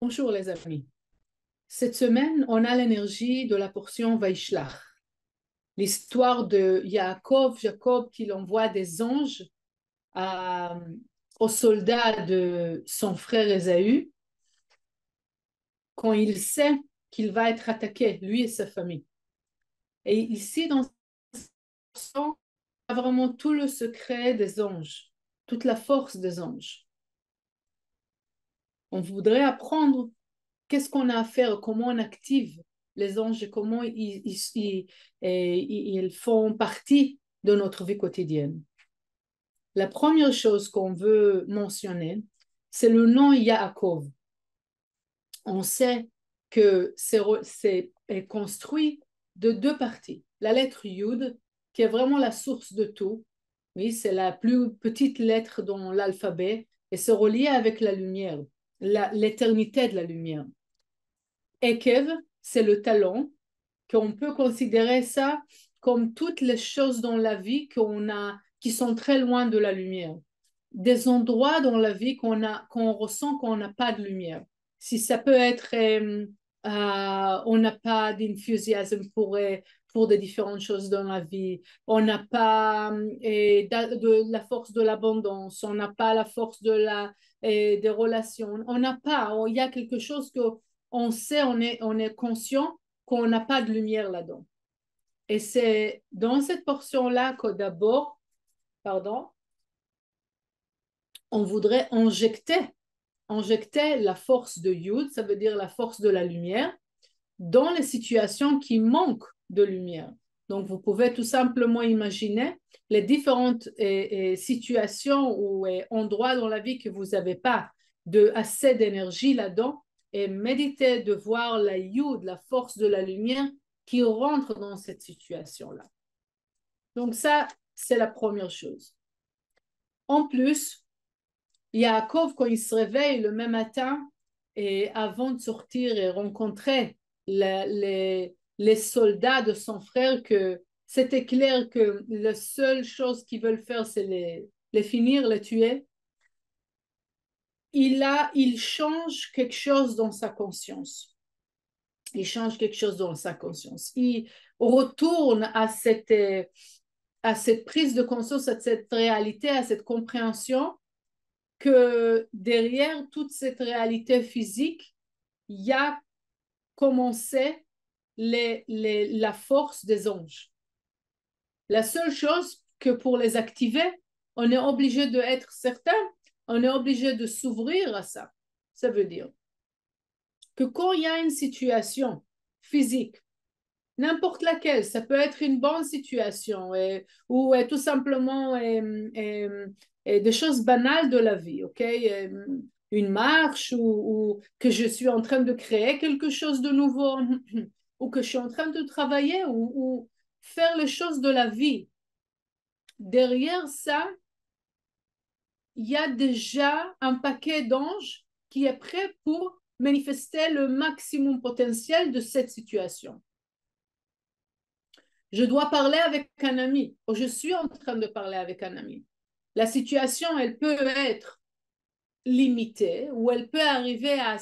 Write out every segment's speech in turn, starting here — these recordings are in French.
Bonjour les amis. Cette semaine, on a l'énergie de la portion Vaishlach. L'histoire de Jacob qui envoie des anges à- aux soldats de son frère Ésaü quand il sait qu'il va être attaqué, lui et sa famille. Et ici, dans cette portion, on a vraiment tout le secret des anges, toute la force des anges. On voudrait apprendre qu'est-ce qu'on a à faire, comment on active les anges et comment ils font partie de notre vie quotidienne. La première chose qu'on veut mentionner, c'est le nom Yaakov. On sait que c'est construit de deux parties. La lettre Yud, qui est vraiment la source de tout. Oui, c'est la plus petite lettre dans l'alphabet et c'est relié avec la lumière, l'éternité de la lumière. Ekev, c'est le talon, qu'on peut considérer ça comme toutes les choses dans la vie qui sont très loin de la lumière. Des endroits dans la vie qu'on ressent qu'on n'a pas de lumière. Si ça peut être, on n'a pas d'enthousiasme pour des différentes choses dans la vie, on n'a pas de la force de l'abondance, on n'a pas la force des relations, on n'a pas, il y a quelque chose que on sait, on est conscient qu'on n'a pas de lumière là-dedans. Et c'est dans cette portion-là que d'abord, pardon, on voudrait injecter la force de Yud, ça veut dire la force de la lumière, dans les situations qui manquent de lumière. Donc, vous pouvez tout simplement imaginer les différentes situations ou endroits dans la vie que vous n'avez pas assez d'énergie là-dedans et méditer de voir la Yud, la force de la lumière qui rentre dans cette situation-là. Donc, ça, c'est la première chose. En plus, Yaakov, quand il se réveille le même matin et avant de sortir et rencontrer les soldats de son frère, que c'était clair que la seule chose qu'ils veulent faire, c'est les finir, les tuer, il change quelque chose dans sa conscience. Il change quelque chose dans sa conscience. Il retourne à cette prise de conscience, à cette réalité, à cette compréhension que derrière toute cette réalité physique, il y a commencé la force des anges. La seule chose que pour les activer, on est obligé d'être certain, on est obligé de s'ouvrir à ça. Ça veut dire que quand il y a une situation physique, n'importe laquelle, ça peut être une bonne situation ou tout simplement des choses banales de la vie, ok? Une marche ou que je suis en train de créer quelque chose de nouveau ou que je suis en train de travailler ou faire les choses de la vie. Derrière ça, il y a déjà un paquet d'anges qui est prêt pour manifester le maximum potentiel de cette situation. Je dois parler avec un ami, ou je suis en train de parler avec un ami. La situation, elle peut être limitée, ou elle peut arriver à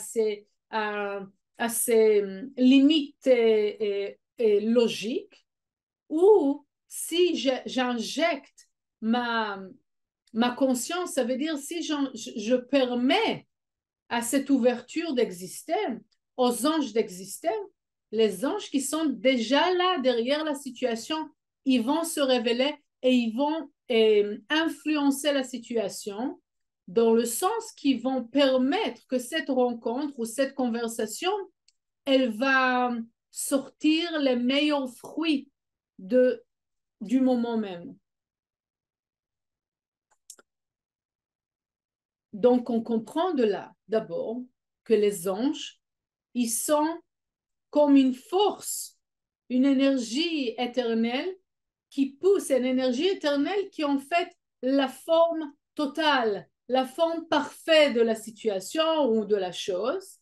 ses limites logiques, ou si j'injecte ma conscience, ça veut dire si je permets à cette ouverture d'exister, aux anges d'exister, les anges qui sont déjà là derrière la situation, ils vont se révéler et ils vont influencer la situation dans le sens qu'ils vont permettre que cette rencontre ou cette conversation, elle va sortir les meilleurs fruits du moment même. Donc, on comprend de là, d'abord, que les anges, ils sont comme une force, une énergie éternelle qui pousse, une énergie éternelle qui est en fait la forme totale, la forme parfaite de la situation ou de la chose.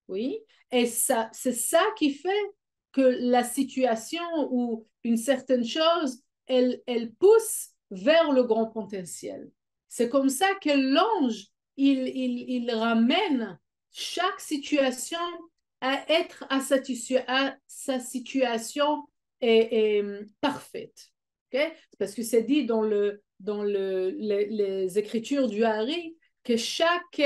Oui, et ça, c'est ça qui fait que la situation ou une certaine chose, elle pousse vers le grand potentiel. C'est comme ça que l'ange, il ramène chaque situation à être à sa situation est parfaite. Okay? Parce que c'est dit les écritures du Hari que chaque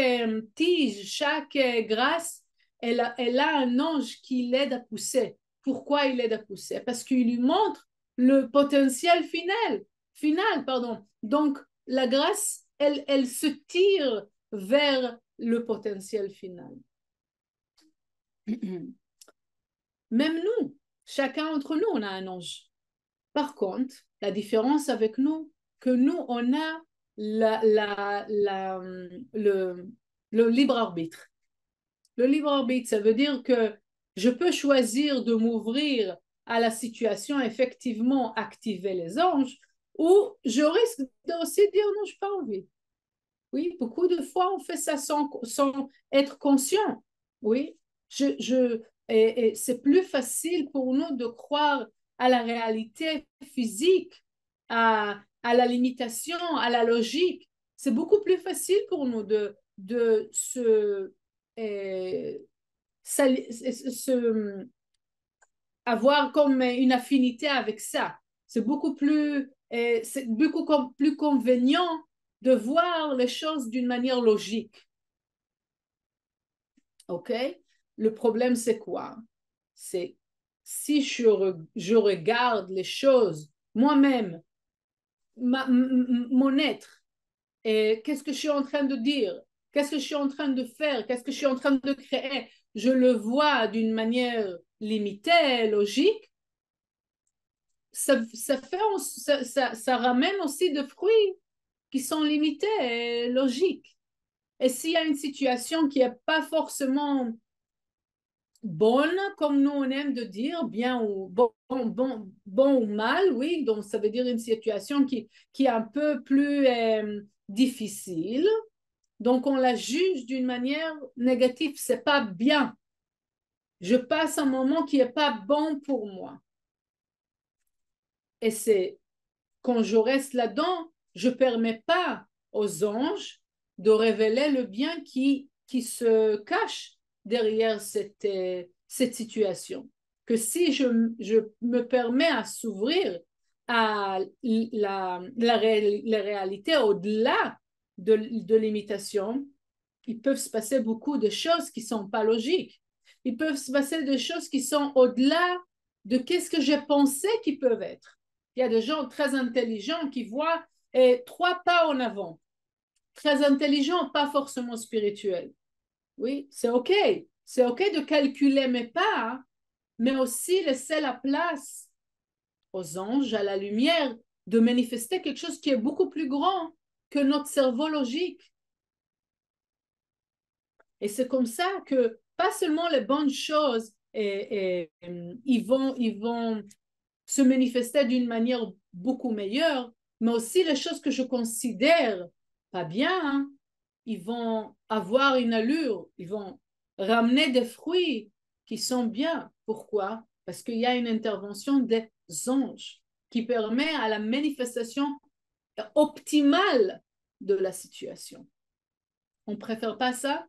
tige, chaque grâce, elle a un ange qui l'aide à pousser. Pourquoi il l'aide à pousser? Parce qu'il lui montre le potentiel final, pardon. Donc, la grâce, elle se tire vers le potentiel final. Même nous, chacun d'entre nous, on a un ange. Par contre, la différence avec nous, que nous, on a le libre arbitre. Le libre arbitre, ça veut dire que je peux choisir de m'ouvrir à la situation, effectivement activer les anges, ou je risque de aussi dire non, je n'ai pas envie. Oui, beaucoup de fois, on fait ça sans être conscient. Oui, et c'est plus facile pour nous de croire à la réalité physique, à la limitation, à la logique. C'est beaucoup plus facile pour nous de avoir comme une affinité avec ça. C'est beaucoup plus convenient de voir les choses d'une manière logique. OK? Le problème, c'est quoi? C'est si je regarde les choses moi-même, mon être, et qu'est-ce que je suis en train de dire? Qu'est-ce que je suis en train de faire? Qu'est-ce que je suis en train de créer? Je le vois d'une manière limitée, logique. Ça ramène aussi des fruits qui sont limités et logiques. Et s'il y a une situation qui n'est pas forcément bonne, comme nous on aime de dire, bien ou bon ou mal, oui, donc ça veut dire une situation qui est un peu plus difficile, donc on la juge d'une manière négative, c'est pas bien. Je passe un moment qui n'est pas bon pour moi. Et c'est quand je reste là-dedans, je ne permets pas aux anges de révéler le bien qui se cache derrière cette situation. Que si je me permets à s'ouvrir à la réalité au-delà de l'imitation, il peut se passer beaucoup de choses qui ne sont pas logiques. Il peut se passer des choses qui sont au-delà de qu'est-ce que j'ai pensé qu'ils peuvent être. Il y a des gens très intelligents qui voient 3 pas en avant. Très intelligents, pas forcément spirituels. Oui, c'est OK. C'est OK de calculer mes pas, mais aussi laisser la place aux anges, à la lumière, de manifester quelque chose qui est beaucoup plus grand que notre cerveau logique. Et c'est comme ça que pas seulement les bonnes choses, ils vont se manifester d'une manière beaucoup meilleure, mais aussi les choses que je considère pas bien, hein, ils vont avoir une allure, ils vont ramener des fruits qui sont bien. Pourquoi? Parce qu'il y a une intervention des anges qui permet à la manifestation optimale de la situation. On ne préfère pas ça?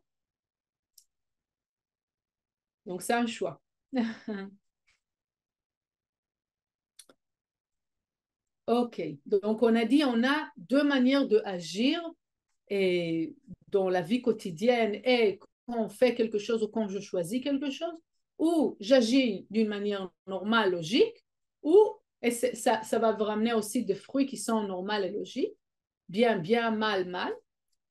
Donc, c'est un choix. OK. Donc, on a dit, on a 2 manières d'agir et dans la vie quotidienne et quand on fait quelque chose ou quand je choisis quelque chose, ou j'agis d'une manière normale, logique, ou, et ça va vous ramener aussi des fruits qui sont normaux et logiques, bien, mal,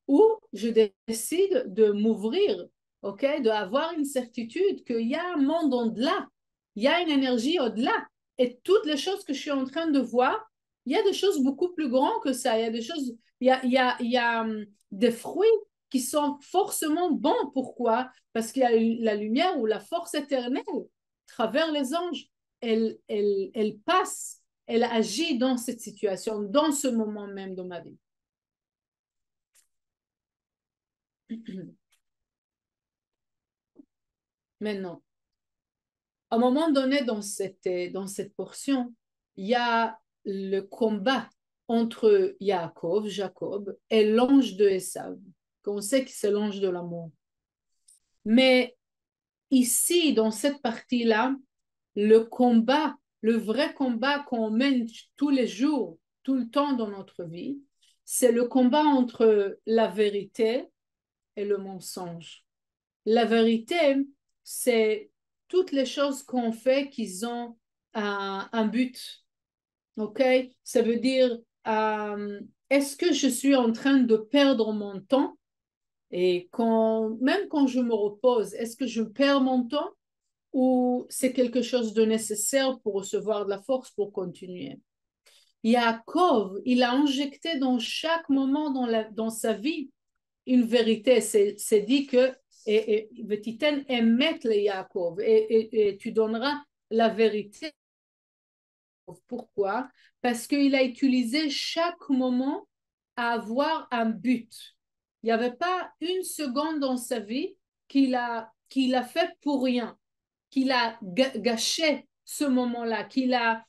ou je décide de m'ouvrir, ok, d'avoir une certitude qu'il y a un monde au-delà, il y a une énergie au-delà. Et toutes les choses que je suis en train de voir, il y a des choses beaucoup plus grandes que ça. Il y a des choses, il y a des fruits qui sont forcément bons. Pourquoi? Parce qu'il y a la lumière ou la force éternelle, à travers les anges, elle passe, elle agit dans cette situation, dans ce moment même de ma vie. Maintenant, à un moment donné dans cette portion, il y a le combat entre Jacob et l'ange de Esav, qu'on sait que c'est l'ange de l'amour. Mais ici, dans cette partie-là, le combat, le vrai combat qu'on mène tous les jours, tout le temps dans notre vie, c'est le combat entre la vérité et le mensonge. La vérité, c'est toutes les choses qu'on fait qui ont un but. OK? Ça veut dire, est-ce que je suis en train de perdre mon temps? Et même quand je me repose, est-ce que je perds mon temps ou c'est quelque chose de nécessaire pour recevoir de la force pour continuer? Yaakov, il a injecté dans chaque moment dans sa vie une vérité. C'est dit que Vetiten émet le Yaakov et tu donneras la vérité. Pourquoi? Parce qu'il a utilisé chaque moment à avoir un but. Il n'y avait pas une seconde dans sa vie qu'il a fait pour rien, qu'il a gâché ce moment-là, qu'il a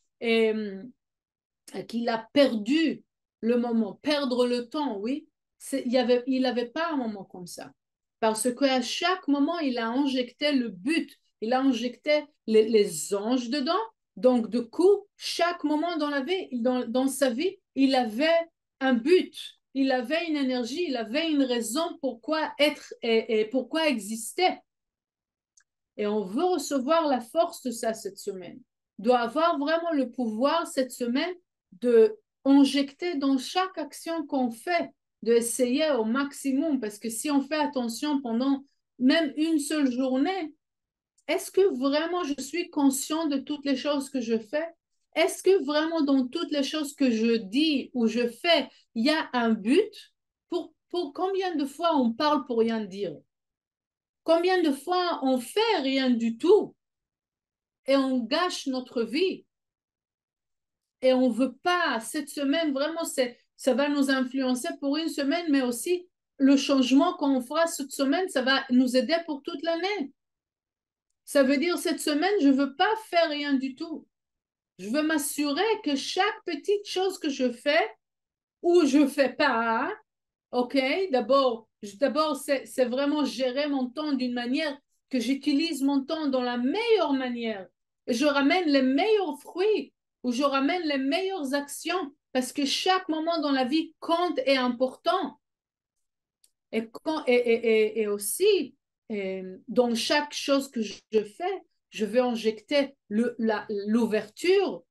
perdu le moment, perdre le temps, oui. Il n'avait pas un moment comme ça. Parce qu'à chaque moment, il a injecté le but, il a injecté les anges dedans. Donc, du coup, chaque moment dans sa vie, il avait un but, il avait une énergie, il avait une raison pourquoi être et pourquoi exister. Et on veut recevoir la force de ça cette semaine. Doit avoir vraiment le pouvoir cette semaine de injecter dans chaque action qu'on fait, d'essayer au maximum, parce que si on fait attention pendant même une seule journée, est-ce que vraiment je suis conscient de toutes les choses que je fais? Est-ce que vraiment dans toutes les choses que je dis ou je fais, il y a un but? Pour combien de fois on parle pour rien dire? Combien de fois on fait rien du tout et on gâche notre vie et on veut pas cette semaine vraiment ça va nous influencer pour une semaine mais aussi le changement qu'on fera cette semaine ça va nous aider pour toute l'année. Ça veut dire cette semaine je veux pas faire rien du tout. Je veux m'assurer que chaque petite chose que je fais ou je fais pas. OK, d'abord c'est vraiment gérer mon temps d'une manière que j'utilise mon temps dans la meilleure manière. Et je ramène les meilleurs fruits ou je ramène les meilleures actions parce que chaque moment dans la vie compte et est important. Et aussi, dans chaque chose que je fais, je vais injecter l'ouverture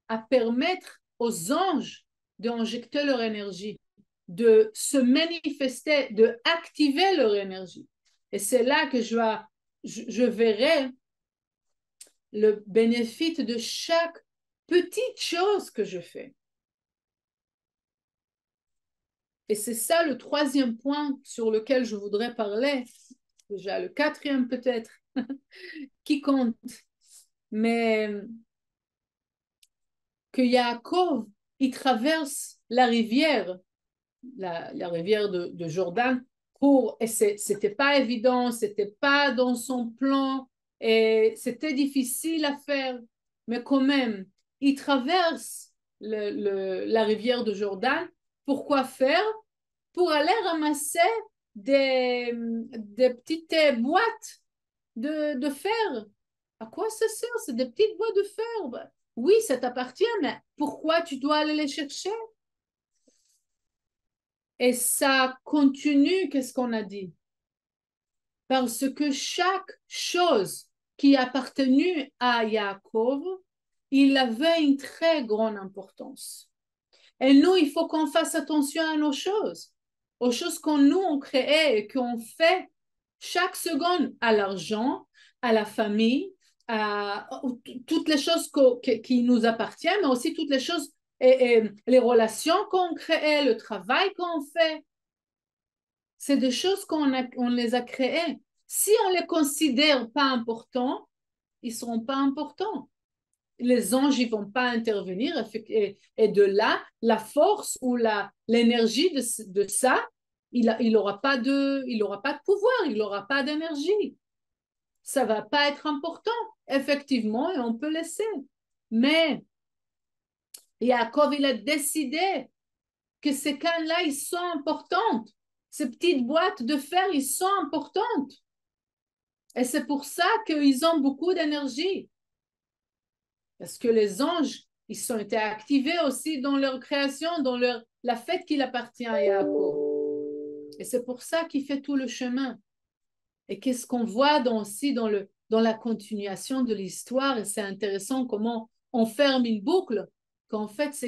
à permettre aux anges d'injecter leur énergie, de se manifester, de activer leur énergie. Et c'est là que je verrai le bénéfice de chaque petite chose que je fais. Et c'est ça le troisième point sur lequel je voudrais parler, déjà le quatrième peut-être, qui compte, mais que Yaakov, il traverse la rivière rivière de Jordan et c'était pas évident, c'était pas dans son plan et c'était difficile à faire, mais quand même, il traverse la rivière de Jordan. Pourquoi faire? Pour aller ramasser des petites boîtes de fer. À quoi ça sert? C'est des petites boîtes de fer. Oui, ça t'appartient, mais pourquoi tu dois aller les chercher? Et ça continue, qu'est-ce qu'on a dit? Parce que chaque chose qui appartenait à Yaakov, il avait une très grande importance. Et nous, il faut qu'on fasse attention à nos choses, aux choses qu'on nous, on crée et qu'on fait chaque seconde à l'argent, à la famille, à toutes les choses qui nous appartiennent, mais aussi toutes les choses et les relations qu'on crée, le travail qu'on fait. C'est des choses on les a créées. Si on les considère pas importants, ils seront pas importants. Les anges ils vont pas intervenir et de là, la force ou l'énergie de ça, il aura pas il aura pas de pouvoir, il aura pas d'énergie. Ça va pas être important, effectivement, et on peut laisser. Mais Yaakov, il a décidé que ces cannes-là, ils sont importantes. Ces petites boîtes de fer, ils sont importantes. Et c'est pour ça qu'ils ont beaucoup d'énergie. Parce que les anges, ils ont été activés aussi dans leur création, dans la fête qu'il appartient à Yaakov. Et c'est pour ça qu'il fait tout le chemin. Et qu'est-ce qu'on voit aussi dans la continuation de l'histoire, et c'est intéressant comment on ferme une boucle, qu'en fait, ce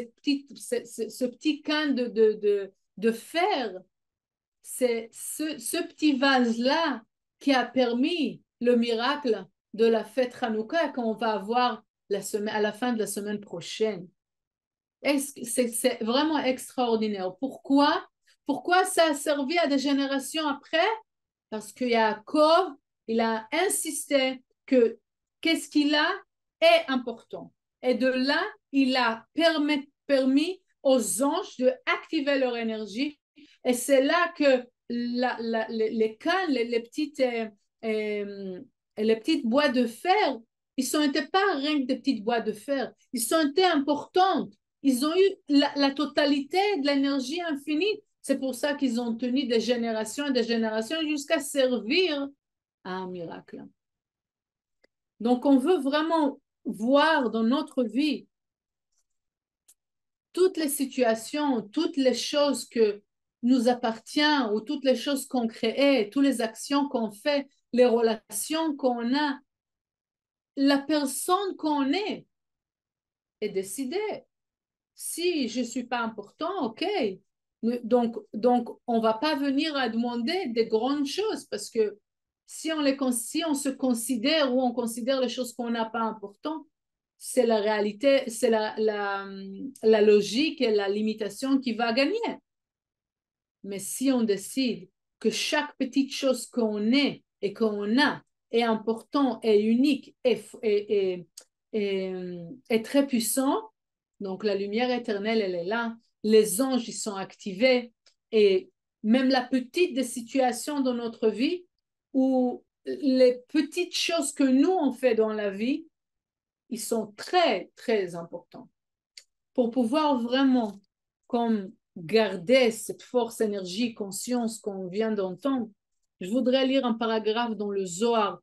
petit can de fer, c'est ce petit vase-là qui a permis le miracle de la fête Hanouka qu'on va avoir à la fin de la semaine prochaine. C'est vraiment extraordinaire. Pourquoi? Pourquoi ça a servi à des générations après? Parce que Yaakov, il a insisté que qu'est-ce qu'il a est important. Et de là, il a permis aux anges d'activer leur énergie. Et c'est là que les cannes, les petites boîtes de fer, ils sont été pas rien que des petites boîtes de fer, ils sont été importantes. Ils ont eu la totalité de l'énergie infinie. C'est pour ça qu'ils ont tenu des générations et des générations jusqu'à servir à un miracle. Donc, on veut vraiment voir dans notre vie toutes les situations, toutes les choses que nous appartiennent ou toutes les choses qu'on crée, toutes les actions qu'on fait, les relations qu'on a, la personne qu'on est décidée. Si je ne suis pas important, ok. Donc, on ne va pas venir à demander des grandes choses parce que si on se considère ou on considère les choses qu'on n'a pas importantes, c'est la réalité, c'est la logique et la limitation qui va gagner. Mais si on décide que chaque petite chose qu'on est et qu'on a est important, est unique et très puissant, donc la lumière éternelle, elle est là, les anges, ils sont activés, et même la petite des situations dans notre vie, ou les petites choses que nous, on fait dans la vie, ils sont très, très importants. Pour pouvoir vraiment, comme garder cette force, énergie, conscience qu'on vient d'entendre, je voudrais lire un paragraphe dans le Zohar,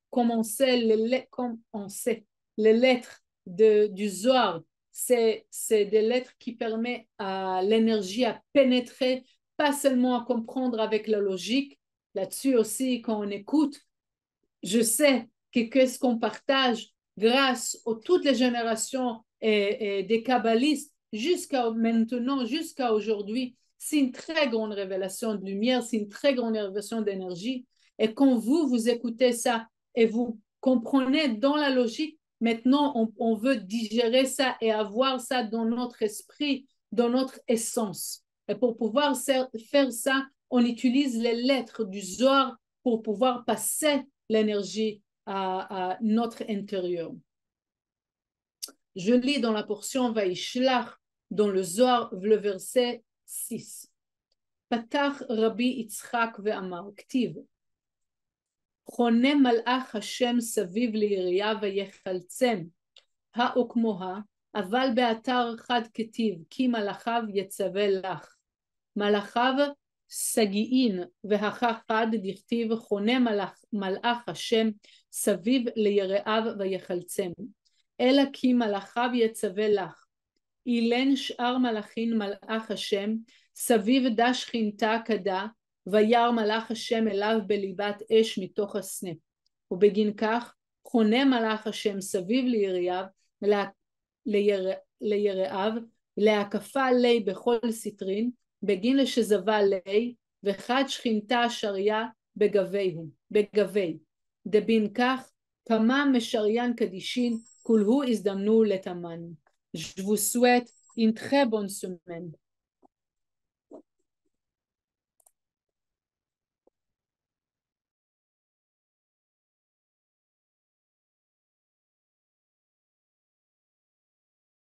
comme on sait les lettres du Zohar, c'est des lettres qui permettent à l'énergie à pénétrer, pas seulement à comprendre avec la logique. Là-dessus aussi, quand on écoute, je sais que qu'est-ce qu'on partage grâce à toutes les générations et des kabbalistes jusqu'à maintenant, jusqu'à aujourd'hui, c'est une très grande révélation de lumière, c'est une très grande révélation d'énergie. Et quand vous écoutez ça et vous comprenez dans la logique, maintenant on veut digérer ça et avoir ça dans notre esprit, dans notre essence. Et pour pouvoir faire ça, on utilise les lettres du Zohar pour pouvoir passer l'énergie à notre intérieur. Je lis dans la portion Vaishlach, dans le Zohar, le verset 6. פתח רבי יצחק ואמר, כתיב, חונה מלאך השם סביב לירייה ויחלצם, האו כמוה, אבל באתר חד כתיב, כי מלאכיו יצווה לך. מלאכיו סגיעין והחד דכתיב חונה מלאך השם סביב ליראיו ויחלצם, אלא כי מלאכיו יצווה לך. אילן שאר מלאכין מלאך השם סביב דה שכינתה כדה, וירא מלאך השם אליו בליבת אש מתוך הסנה. ובגין כך חונה מלאך השם סביב ליראיו להקפה לי בכל סטרין, בגין לשזבה לי, וחד שכינתה שריה בגבי. דבין כך, כמה משריין קדישין, כולהו הזדמנו לתמן. Je vous souhaite une très bonne semaine.